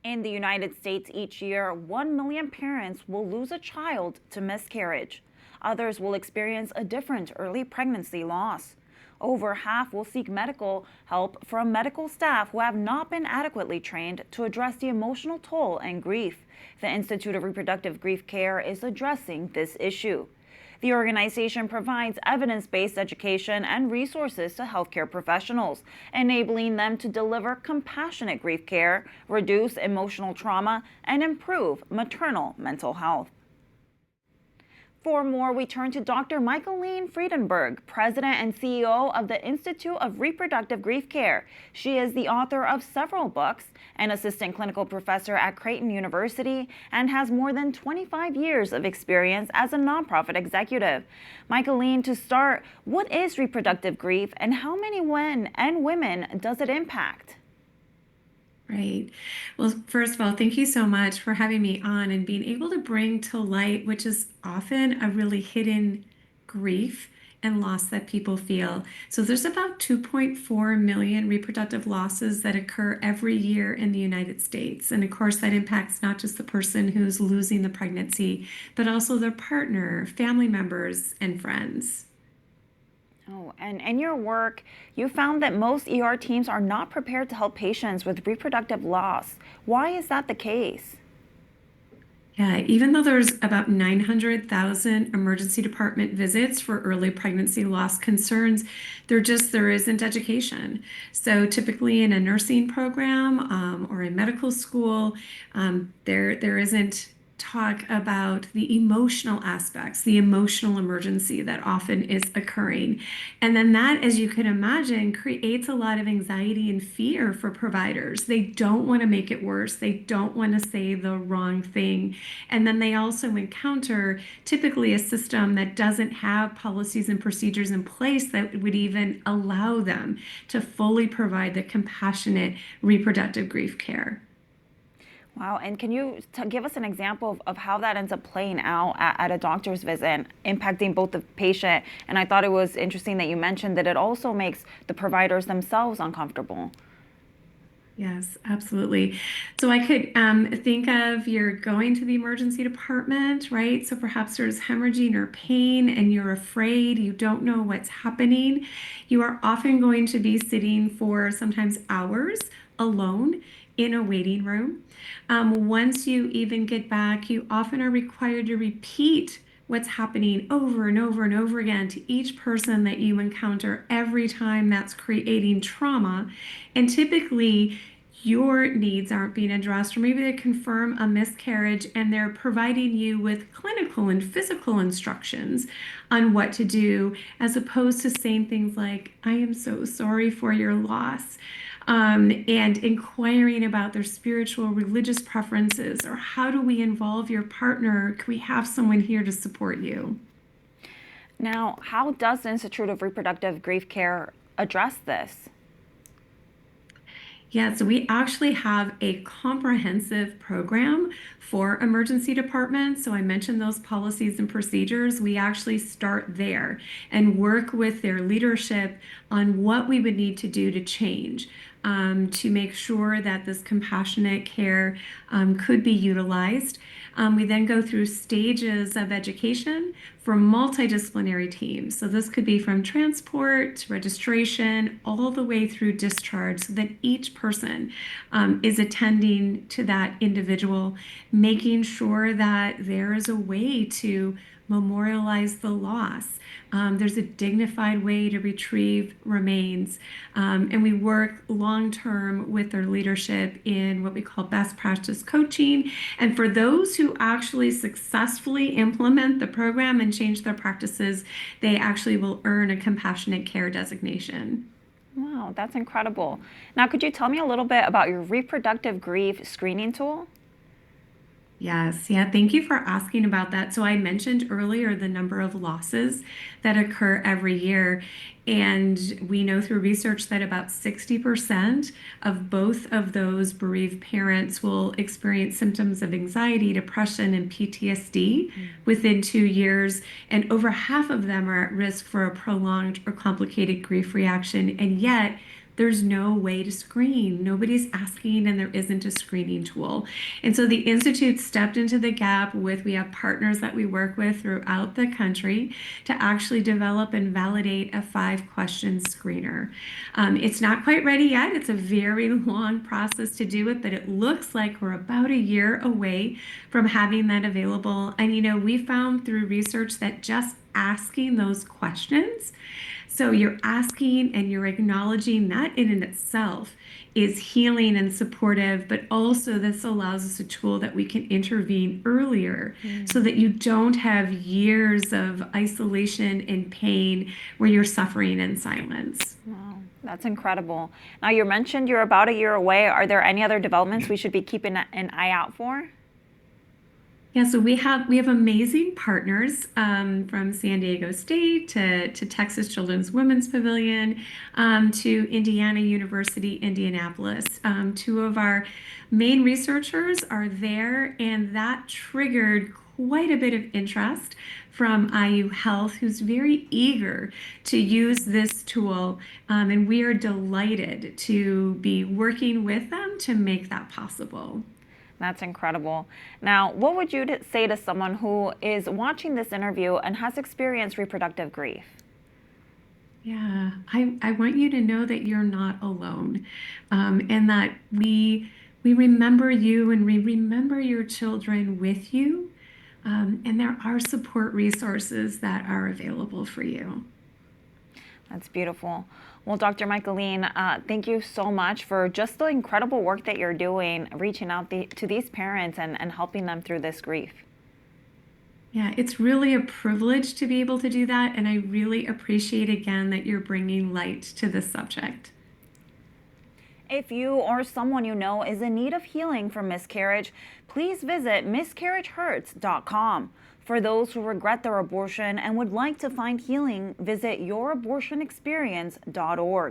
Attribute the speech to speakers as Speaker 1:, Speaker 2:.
Speaker 1: In the United States each year, 1 million parents will lose a child to miscarriage. Others will experience a different early pregnancy loss. Over half will seek medical help from medical staff who have not been adequately trained to address the emotional toll and grief. The Institute of Reproductive Grief Care is addressing this issue. The organization provides evidence-based education and resources to healthcare professionals, enabling them to deliver compassionate grief care, reduce emotional trauma, and improve maternal mental health. For more, we turn to Dr. Michaelene Fredenburg, President and CEO of the Institute of Reproductive Grief Care. She is the author of several books, an assistant clinical professor at Creighton University, and has more than 25 years of experience as a nonprofit executive. Michaelene, to start, what is reproductive grief and how many men and women does it impact?
Speaker 2: Right. Well, first of all, thank you so much for having me on and being able to bring to light, which is often a really hidden grief and loss that people feel. So there's about 2.4 million reproductive losses that occur every year in the United States. And of course, that impacts not just the person who's losing the pregnancy, but also their partner, family members, and friends.
Speaker 1: Oh, and in your work, you found that most ER teams are not prepared to help patients with reproductive loss. Why is that the case?
Speaker 2: Yeah, even though there's about 900,000 emergency department visits for early pregnancy loss concerns, there isn't education. So typically in a nursing program or in medical school, there isn't talk about the emotional aspects, the emotional emergency that often is occurring. And then that, as you can imagine, creates a lot of anxiety and fear for providers. They don't want to make it worse. They don't want to say the wrong thing. And then they also encounter typically a system that doesn't have policies and procedures in place that would even allow them to fully provide the compassionate reproductive grief care.
Speaker 1: Wow, and can you give us an example of how that ends up playing out at a doctor's visit, impacting both the patient? And I thought it was interesting that you mentioned that it also makes the providers themselves uncomfortable.
Speaker 2: Yes, absolutely. So I could think of you're going to the emergency department, right? So perhaps there's hemorrhaging or pain and you're afraid, you don't know what's happening. You are often going to be sitting for sometimes hours alone in a waiting room. Once you even get back, you often are required to repeat what's happening over and over and over again to each person that you encounter every time. That's creating trauma. And typically, your needs aren't being addressed, or maybe they confirm a miscarriage and they're providing you with clinical and physical instructions on what to do, as opposed to saying things like, I am so sorry for your loss. And inquiring about their spiritual, religious preferences, or how do we involve your partner? Can we have someone here to support you?
Speaker 1: Now, how does the Institute of Reproductive Grief Care address this?
Speaker 2: Yeah, so we actually have a comprehensive program for emergency departments. So I mentioned those policies and procedures. We actually start there and work with their leadership on what we would need to do to change. To make sure that this compassionate care could be utilized. We then go through stages of education for multidisciplinary teams. So this could be from transport to registration all the way through discharge, so that each person is attending to that individual, making sure that there is a way to memorialize the loss. There's a dignified way to retrieve remains. And we work long-term with their leadership in what we call best practice coaching. And for those who actually successfully implement the program and change their practices, they actually will earn a compassionate care designation.
Speaker 1: Wow, that's incredible. Now, could you tell me a little bit about your reproductive grief screening tool?
Speaker 2: Yes, yeah, thank you for asking about that. So I mentioned earlier the number of losses that occur every year. And we know through research that about 60% of both of those bereaved parents will experience symptoms of anxiety, depression, and PTSD within 2 years. And over half of them are at risk for a prolonged or complicated grief reaction. And yet, there's no way to screen. Nobody's asking, and there isn't a screening tool. And so the Institute stepped into the gap we have partners that we work with throughout the country to actually develop and validate a 5-question screener. It's not quite ready yet. It's a very long process to do it, but it looks like we're about a year away from having that available. And we found through research that just asking those questions, so you're asking and you're acknowledging, that in and itself is healing and supportive, but also this allows us a tool that we can intervene earlier so that you don't have years of isolation and pain where you're suffering in silence.
Speaker 1: Wow, that's incredible. Now, you mentioned you're about a year away. Are there any other developments we should be keeping an eye out for?
Speaker 2: Yeah, so we have amazing partners from San Diego State to Texas Children's Women's Pavilion to Indiana University, Indianapolis. 2 of our main researchers are there, and that triggered quite a bit of interest from IU Health, who's very eager to use this tool, and we are delighted to be working with them to make that possible.
Speaker 1: That's incredible. Now, what would you say to someone who is watching this interview and has experienced reproductive grief?
Speaker 2: Yeah, I want you to know that you're not alone, and that we remember you and we remember your children with you, and there are support resources that are available for you.
Speaker 1: That's beautiful. Well, Dr. Michaelene, thank you so much for just the incredible work that you're doing, reaching out to these parents and helping them through this grief.
Speaker 2: Yeah, it's really a privilege to be able to do that, and I really appreciate again that you're bringing light to this subject.
Speaker 1: If you or someone you know is in need of healing from miscarriage, please visit miscarriagehurts.com. For those who regret their abortion and would like to find healing, visit yourabortionexperience.org.